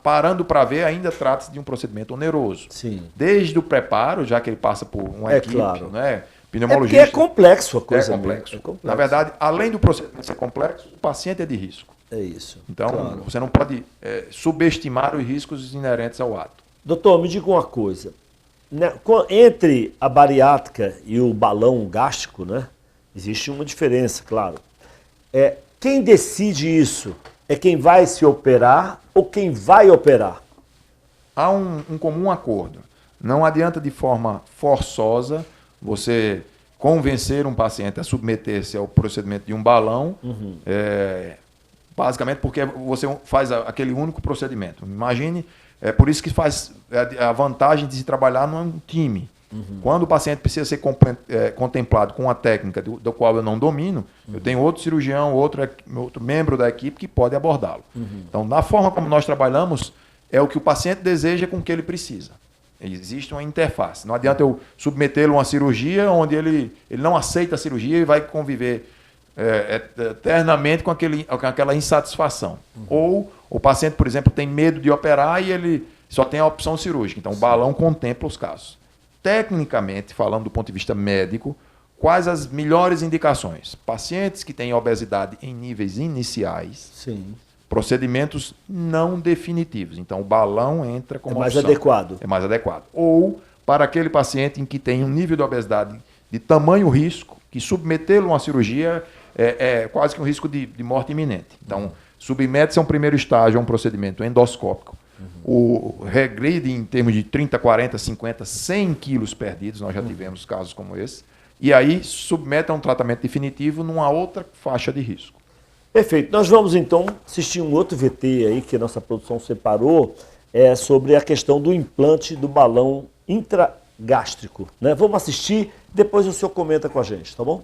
parando para ver, ainda trata-se de um procedimento oneroso. Sim. Desde o preparo, já que ele passa por uma equipe, claro. Né? Porque é complexo a coisa. É complexo. Na verdade, além do procedimento ser complexo, o paciente é de risco. É isso. Então, claro. Você não pode subestimar os riscos inerentes ao ato. Doutor, me diga uma coisa. Entre a bariátrica e o balão gástrico, né, existe uma diferença, claro. Quem decide isso é quem vai se operar ou quem vai operar? Há um comum acordo. Não adianta de forma forçosa você convencer um paciente a submeter-se ao procedimento de um balão, basicamente porque você faz aquele único procedimento. Imagine, por isso que faz a vantagem de se trabalhar num time. Quando o paciente precisa ser contemplado com uma técnica do qual eu não domino, eu tenho outro cirurgião, outro membro da equipe que pode abordá-lo. Então, na forma como nós trabalhamos, é o que o paciente deseja com o que ele precisa. Existe uma interface. Não adianta eu submetê-lo a uma cirurgia onde ele não aceita a cirurgia e vai conviver eternamente com aquela insatisfação. Ou o paciente, por exemplo, tem medo de operar e ele só tem a opção cirúrgica. Então, o balão contempla os casos. Tecnicamente, falando do ponto de vista médico, quais as melhores indicações? Pacientes que têm obesidade em níveis iniciais, sim, procedimentos não definitivos. Então, o balão entra como mais opção. adequado. É mais adequado. Ou para aquele paciente em que tem um nível de obesidade de tamanho risco, que submetê-lo a uma cirurgia é quase que um risco de morte iminente. Então, submete-se a um primeiro estágio, a um procedimento endoscópico. O regride em termos de 30, 40, 50, 100 quilos perdidos, nós já tivemos casos como esse, e aí submete a um tratamento definitivo numa outra faixa de risco. Perfeito. Nós vamos então assistir um outro VT aí que a nossa produção separou, sobre a questão do implante do balão intragástrico, né? Vamos assistir, depois o senhor comenta com a gente, tá bom?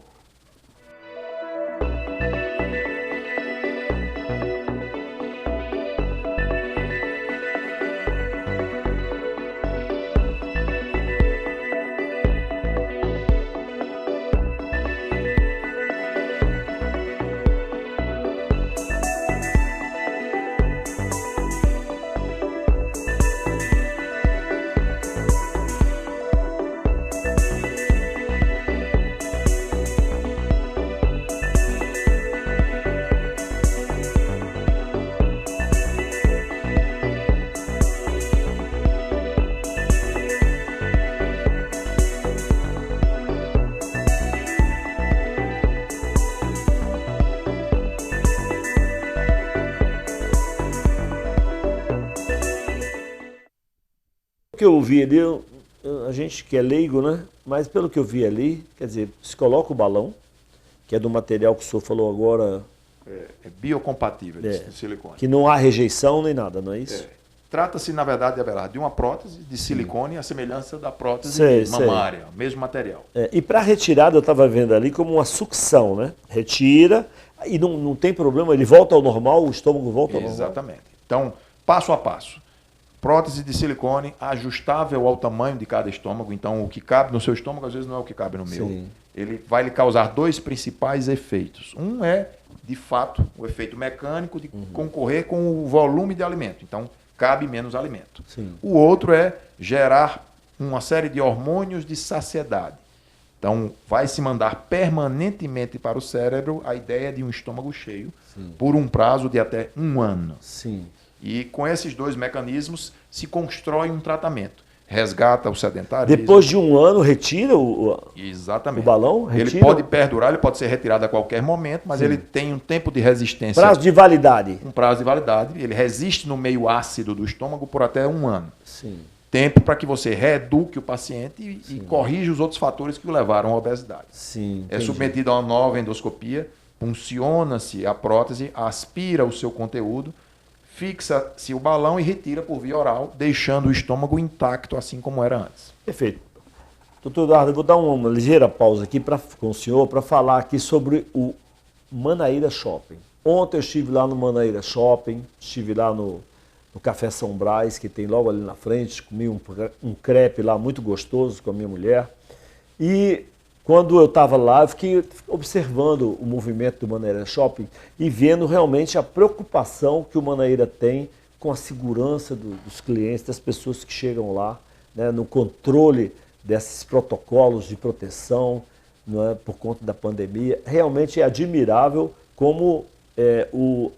O que eu vi ali, a gente que é leigo, né? Mas pelo que eu vi ali, quer dizer, se coloca o balão, que é do material que o senhor falou agora. É biocompatível, de silicone. Que não há rejeição nem nada, não é isso? Trata-se, na verdade, de uma prótese de silicone, a semelhança da prótese mamária, mesmo material. E para retirada, eu estava vendo ali como uma sucção, né? Retira e não tem problema, ele volta ao normal, o estômago volta ao normal. Exatamente. Então, passo a passo. Prótese de silicone ajustável ao tamanho de cada estômago. Então, o que cabe no seu estômago, às vezes, não é o que cabe no meu. Sim. Ele vai lhe causar dois principais efeitos. Um é, de fato, o efeito mecânico de concorrer com o volume de alimento. Então, cabe menos alimento. Sim. O outro é gerar uma série de hormônios de saciedade. Então, vai se mandar permanentemente para o cérebro a ideia de um estômago cheio por um prazo de até 1 ano. Sim. E com esses dois mecanismos se constrói um tratamento. Resgata o sedentarismo. Depois de 1 ano, retira Exatamente. O balão? Retira. Ele pode perdurar, ele pode ser retirado a qualquer momento, mas ele tem um tempo de resistência. Prazo de validade. Um prazo de validade. Ele resiste no meio ácido do estômago por até 1 ano. Sim. Tempo para que você reeduque o paciente e corrija os outros fatores que o levaram à obesidade. Sim, é submetido a uma nova endoscopia, funciona-se a prótese, aspira o seu conteúdo, fixa-se o balão e retira por via oral, deixando o estômago intacto, assim como era antes. Perfeito. Doutor Eduardo, eu vou dar uma ligeira pausa aqui com o senhor para falar aqui sobre o Manaíra Shopping. Ontem eu estive lá no Manaíra Shopping, estive lá no Café São Brás, que tem logo ali na frente, comi um crepe lá muito gostoso com a minha mulher. E quando eu estava lá, eu fiquei observando o movimento do Manaíra Shopping e vendo realmente a preocupação que o Manaíra tem com a segurança dos clientes, das pessoas que chegam lá, né, no controle desses protocolos de proteção, né, por conta da pandemia. Realmente é admirável como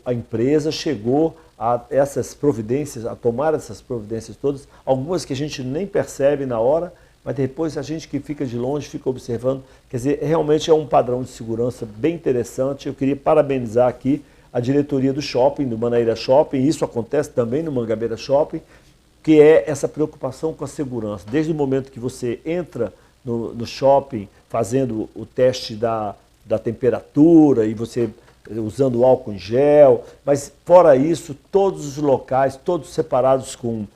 a empresa chegou a essas providências, a tomar essas providências todas, algumas que a gente nem percebe na hora, mas depois a gente que fica de longe, fica observando. Quer dizer, realmente é um padrão de segurança bem interessante. Eu queria parabenizar aqui a diretoria do shopping, do Manaíra Shopping, isso acontece também no Mangabeira Shopping, que é essa preocupação com a segurança. Desde o momento que você entra no shopping, fazendo o teste da temperatura e você usando álcool em gel, mas fora isso, todos os locais, todos separados com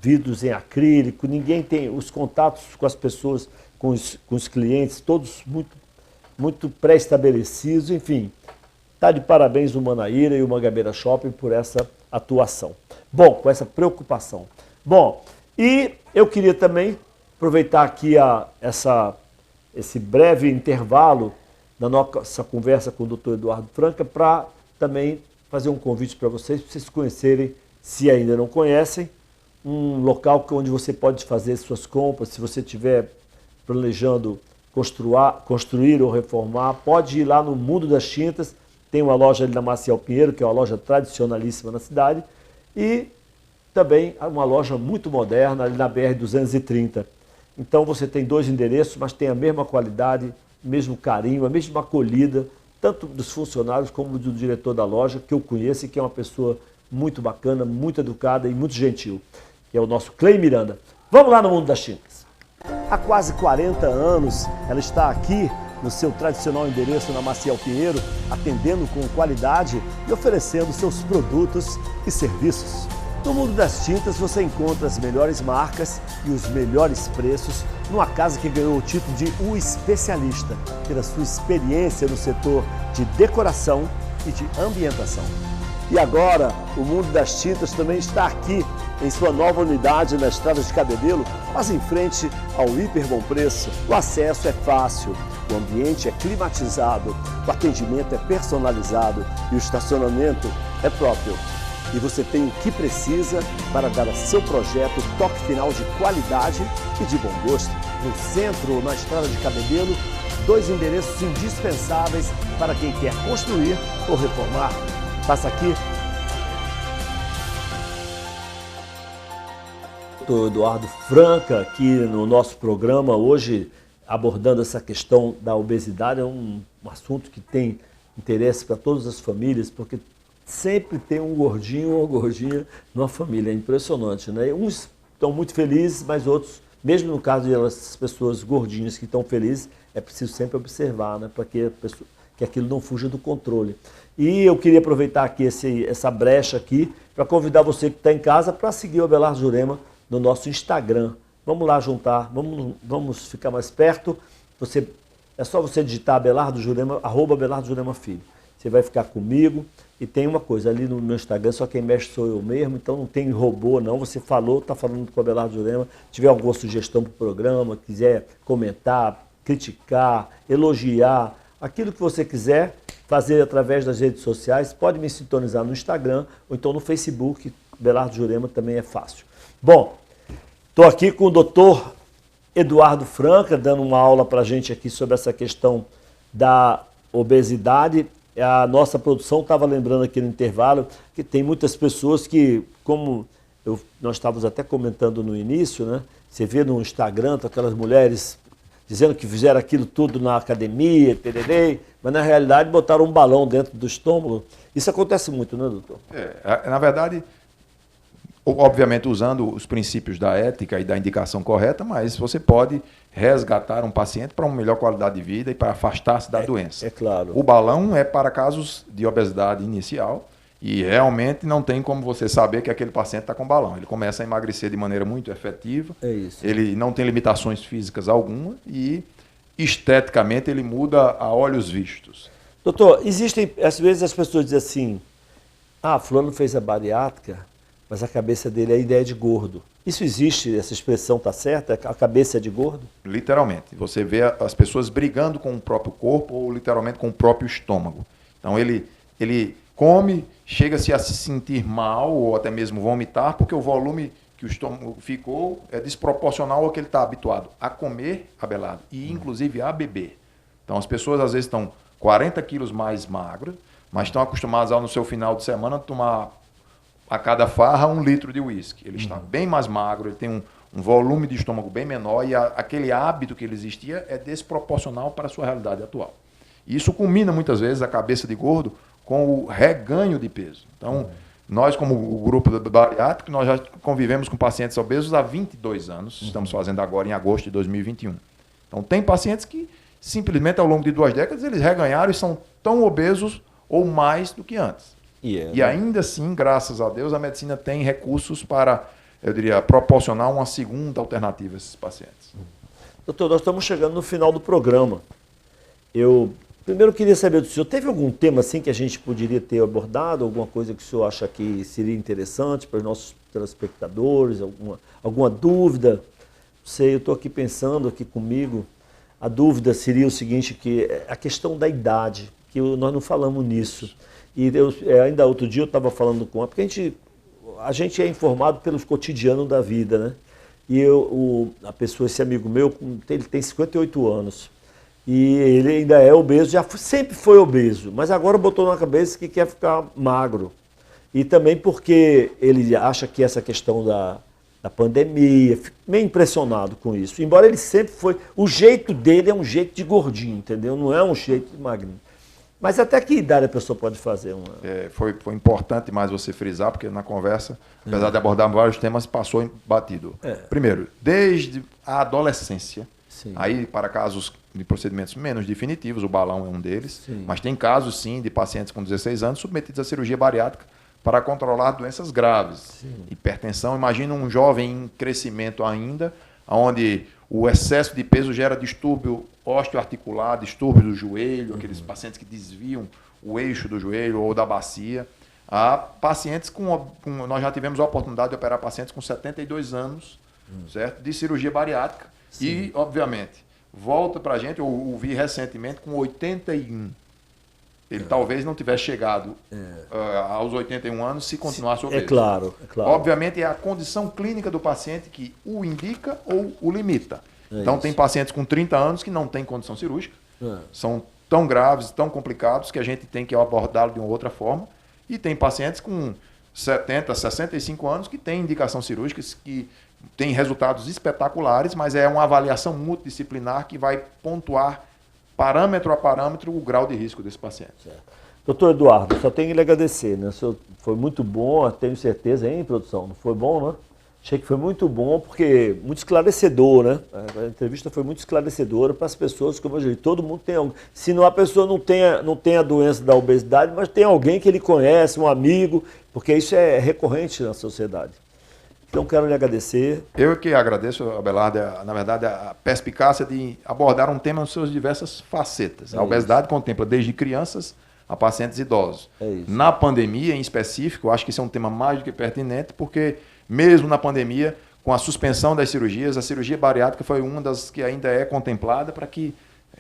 vidros em acrílico, ninguém tem os contatos com as pessoas, com os clientes, todos muito pré-estabelecidos, enfim. Está de parabéns o Manaíra e o Mangabeira Shopping por essa atuação. Bom, com essa preocupação. Bom, e eu queria também aproveitar aqui esse breve intervalo da nossa conversa com o Dr. Eduardo Franca para também fazer um convite para vocês conhecerem, se ainda não conhecem, um local onde você pode fazer suas compras. Se você estiver planejando construir ou reformar, pode ir lá no Mundo das Tintas. Tem uma loja ali na Maciel Pinheiro, que é uma loja tradicionalíssima na cidade, e também uma loja muito moderna ali na BR-230. Então você tem 2 endereços, mas tem a mesma qualidade, mesmo carinho, a mesma acolhida, tanto dos funcionários como do diretor da loja, que eu conheço e que é uma pessoa muito bacana, muito educada e muito gentil, que é o nosso Clay Miranda. Vamos lá no Mundo das Tintas. Há quase 40 anos, ela está aqui no seu tradicional endereço na Maciel Pinheiro, atendendo com qualidade e oferecendo seus produtos e serviços. No Mundo das Tintas você encontra as melhores marcas e os melhores preços numa casa que ganhou o título de O Especialista, pela sua experiência no setor de decoração e de ambientação. E agora, o Mundo das Tintas também está aqui em sua nova unidade na Estrada de Cabedelo, quase em frente ao Hiper Bom Preço. O acesso é fácil, o ambiente é climatizado, o atendimento é personalizado e o estacionamento é próprio. E você tem o que precisa para dar a seu projeto o toque final de qualidade e de bom gosto. No centro, na Estrada de Cabedelo, 2 endereços indispensáveis para quem quer construir ou reformar. Passa aqui. Dr. Eduardo Franca, aqui no nosso programa, hoje abordando essa questão da obesidade. É um assunto que tem interesse para todas as famílias, porque sempre tem um gordinho ou uma gordinha numa família. É impressionante, né? Uns estão muito felizes, mas outros, mesmo no caso das pessoas gordinhas que estão felizes, é preciso sempre observar, né? Para que aquilo não fuja do controle. E eu queria aproveitar aqui essa brecha aqui para convidar você que está em casa para seguir o Abelardo Jurema no nosso Instagram. Vamos lá juntar, vamos ficar mais perto. É só você digitar Abelardo Jurema, @Abelardo Jurema Filho. Você vai ficar comigo. E tem uma coisa, ali no meu Instagram, só quem mexe sou eu mesmo, então não tem robô não. Você falou, está falando com o Abelardo Jurema. Se tiver alguma sugestão para o programa, quiser comentar, criticar, elogiar, aquilo que você quiser fazer através das redes sociais, pode me sintonizar no Instagram ou então no Facebook. Abelardo Jurema também é fácil. Bom, estou aqui com o doutor Eduardo Franca, dando uma aula para a gente aqui sobre essa questão da obesidade. A nossa produção estava lembrando aqui no intervalo que tem muitas pessoas que, como nós estávamos até comentando no início, né? Você vê no Instagram aquelas mulheres dizendo que fizeram aquilo tudo na academia, tererê, mas na realidade botaram um balão dentro do estômago. Isso acontece muito, né, doutor? Na verdade, obviamente usando os princípios da ética e da indicação correta, mas você pode resgatar um paciente para uma melhor qualidade de vida e para afastar-se da doença. É claro. O balão é para casos de obesidade inicial e realmente não tem como você saber que aquele paciente está com balão. Ele começa a emagrecer de maneira muito efetiva, ele não tem limitações físicas alguma e esteticamente ele muda a olhos vistos. Doutor, existem, às vezes as pessoas dizem assim, fulano fez a bariátrica, mas a cabeça dele ainda é de gordo. Isso existe, essa expressão está certa? A cabeça é de gordo? Literalmente. Você vê as pessoas brigando com o próprio corpo ou literalmente com o próprio estômago. Então ele come, chega-se a se sentir mal ou até mesmo vomitar, porque o volume que o estômago ficou é desproporcional ao que ele está habituado a comer, Abelardo, e inclusive a beber. Então as pessoas às vezes estão 40 quilos mais magras, mas estão acostumadas no seu final de semana a tomar a cada farra 1 litro de uísque. Ele está bem mais magro, ele tem um volume de estômago bem menor e aquele hábito que ele existia é desproporcional para a sua realidade atual. E isso culmina muitas vezes a cabeça de gordo com o reganho de peso. Então, nós como o grupo do bariátrico, nós já convivemos com pacientes obesos há 22 anos, estamos fazendo agora em agosto de 2021. Então, tem pacientes que simplesmente ao longo de 2 décadas eles reganharam e são tão obesos ou mais do que antes. E ainda assim, graças a Deus, a medicina tem recursos para, eu diria, proporcionar uma segunda alternativa a esses pacientes. Doutor, nós estamos chegando no final do programa. Eu primeiro queria saber do senhor, teve algum tema assim que a gente poderia ter abordado, alguma coisa que o senhor acha que seria interessante para os nossos telespectadores, alguma dúvida? Não sei, eu estou aqui pensando aqui comigo, a dúvida seria o seguinte, que a questão da idade, que nós não falamos nisso. E ainda outro dia eu estava falando com ela, porque a gente é informado pelos cotidianos da vida, né? E a pessoa, esse amigo meu, ele tem 58 anos. E ele ainda é obeso, sempre foi obeso, mas agora botou na cabeça que quer ficar magro. E também porque ele acha que essa questão da pandemia. Fico meio impressionado com isso. Embora ele sempre foi... O jeito dele é um jeito de gordinho, entendeu? Não é um jeito de magrinho. Mas até que idade a pessoa pode fazer uma... Foi importante mais você frisar, porque na conversa, apesar de abordar vários temas, passou batido. Primeiro, desde a adolescência, aí para casos de procedimentos menos definitivos, o balão é um deles, mas tem casos sim de pacientes com 16 anos submetidos à cirurgia bariátrica para controlar doenças graves. Hipertensão, imagina um jovem em crescimento ainda, onde o excesso de peso gera distúrbio osteoarticular, distúrbio do joelho, aqueles pacientes que desviam o eixo do joelho ou da bacia. Há pacientes nós já tivemos a oportunidade de operar pacientes com 72 anos, certo? De cirurgia bariátrica. E, obviamente, volta para a gente, eu vi recentemente com 81. Ele talvez não tivesse chegado aos 81 anos se continuasse obeso. É claro. Obviamente é a condição clínica do paciente que o indica ou o limita. Então tem pacientes com 30 anos que não têm condição cirúrgica, são tão graves, tão complicados que a gente tem que abordá-lo de uma outra forma. E tem pacientes com 70, 65 anos que têm indicação cirúrgica, que têm resultados espetaculares, mas é uma avaliação multidisciplinar que vai pontuar parâmetro a parâmetro o grau de risco desse paciente. Doutor Eduardo, só tenho que lhe agradecer, né? O senhor foi muito bom, tenho certeza, hein, produção? Não foi bom, né? Achei que foi muito bom, porque muito esclarecedor, né? A entrevista foi muito esclarecedora para as pessoas, como eu disse, todo mundo tem alguém. Se não a pessoa não tem a doença da obesidade, mas tem alguém que ele conhece, um amigo, porque isso é recorrente na sociedade. Então, quero lhe agradecer. Eu que agradeço, Abelardo, na verdade, a perspicácia de abordar um tema nas suas diversas facetas. A obesidade contempla desde crianças a pacientes idosos. Na pandemia, em específico, eu acho que isso é um tema mais do que pertinente, porque mesmo na pandemia, com a suspensão das cirurgias, a cirurgia bariátrica foi uma das que ainda é contemplada para que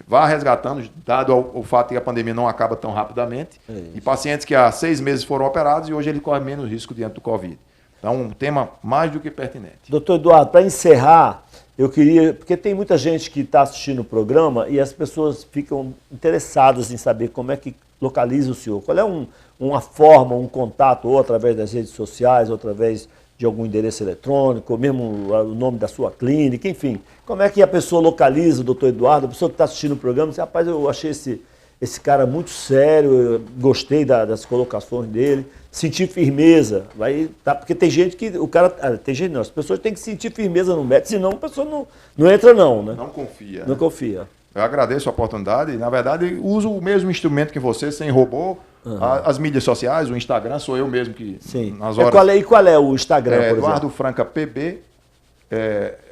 vá resgatando, dado o fato de que a pandemia não acaba tão rapidamente, e pacientes que há 6 meses foram operados e hoje ele corre menos risco diante do Covid. Então, um tema mais do que pertinente. Doutor Eduardo, para encerrar, eu queria... Porque tem muita gente que está assistindo o programa e as pessoas ficam interessadas em saber como é que localiza o senhor. Qual é uma forma, um contato, ou através das redes sociais, ou através de algum endereço eletrônico, ou mesmo o nome da sua clínica, enfim. Como é que a pessoa localiza o doutor Eduardo? A pessoa que está assistindo o programa diz, rapaz, eu achei esse cara muito sério, eu gostei das colocações dele, senti firmeza, porque tem gente que, as pessoas têm que sentir firmeza no médico, senão a pessoa não entra não, né? Não confia. Não confia. Eu agradeço a oportunidade, na verdade uso o mesmo instrumento que você, sem robô, as mídias sociais, o Instagram, sou eu mesmo que nas horas... Qual é o Instagram, por exemplo? Eduardo Franca PB.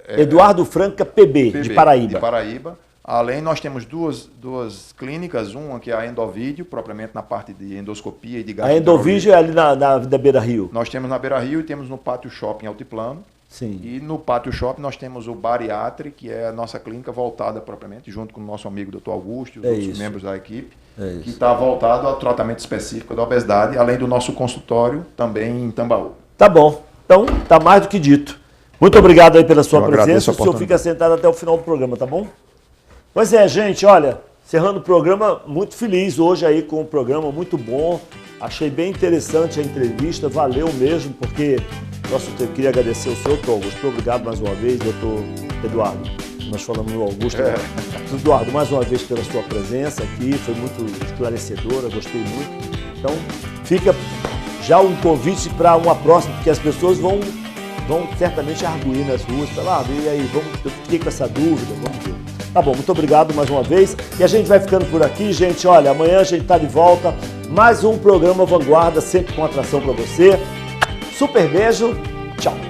Eduardo Franca PB, de Paraíba. De Paraíba. Além, nós temos duas clínicas, uma que é a Endovídeo, propriamente na parte de endoscopia e de gastroenterologia. A Endovídeo é ali na Beira Rio? Nós temos na Beira Rio e temos no Pátio Shopping Altiplano. Sim. E no Pátio Shopping nós temos o Bariatri, que é a nossa clínica voltada propriamente, junto com o nosso amigo Dr. Augusto e os outros membros da equipe, que está voltado ao tratamento específico da obesidade, além do nosso consultório também em Tambaú. Tá bom. Então, tá mais do que dito. Muito obrigado aí pela sua presença. O senhor fica sentado até o final do programa, tá bom? Pois é, gente, olha, encerrando o programa, muito feliz hoje aí com o programa, muito bom. Achei bem interessante a entrevista, valeu mesmo, porque eu queria agradecer ao senhor, doutor Augusto. Obrigado mais uma vez, doutor Eduardo. Nós falamos no Augusto. Eduardo, mais uma vez pela sua presença aqui, foi muito esclarecedora, gostei muito. Então, fica já um convite para uma próxima, porque as pessoas vão certamente arguir nas ruas, falar, e aí, eu fiquei com essa dúvida, vamos ver. Tá bom, muito obrigado mais uma vez. E a gente vai ficando por aqui, gente. Olha, amanhã a gente tá de volta. Mais um programa Vanguarda, sempre com atração para você. Super beijo. Tchau.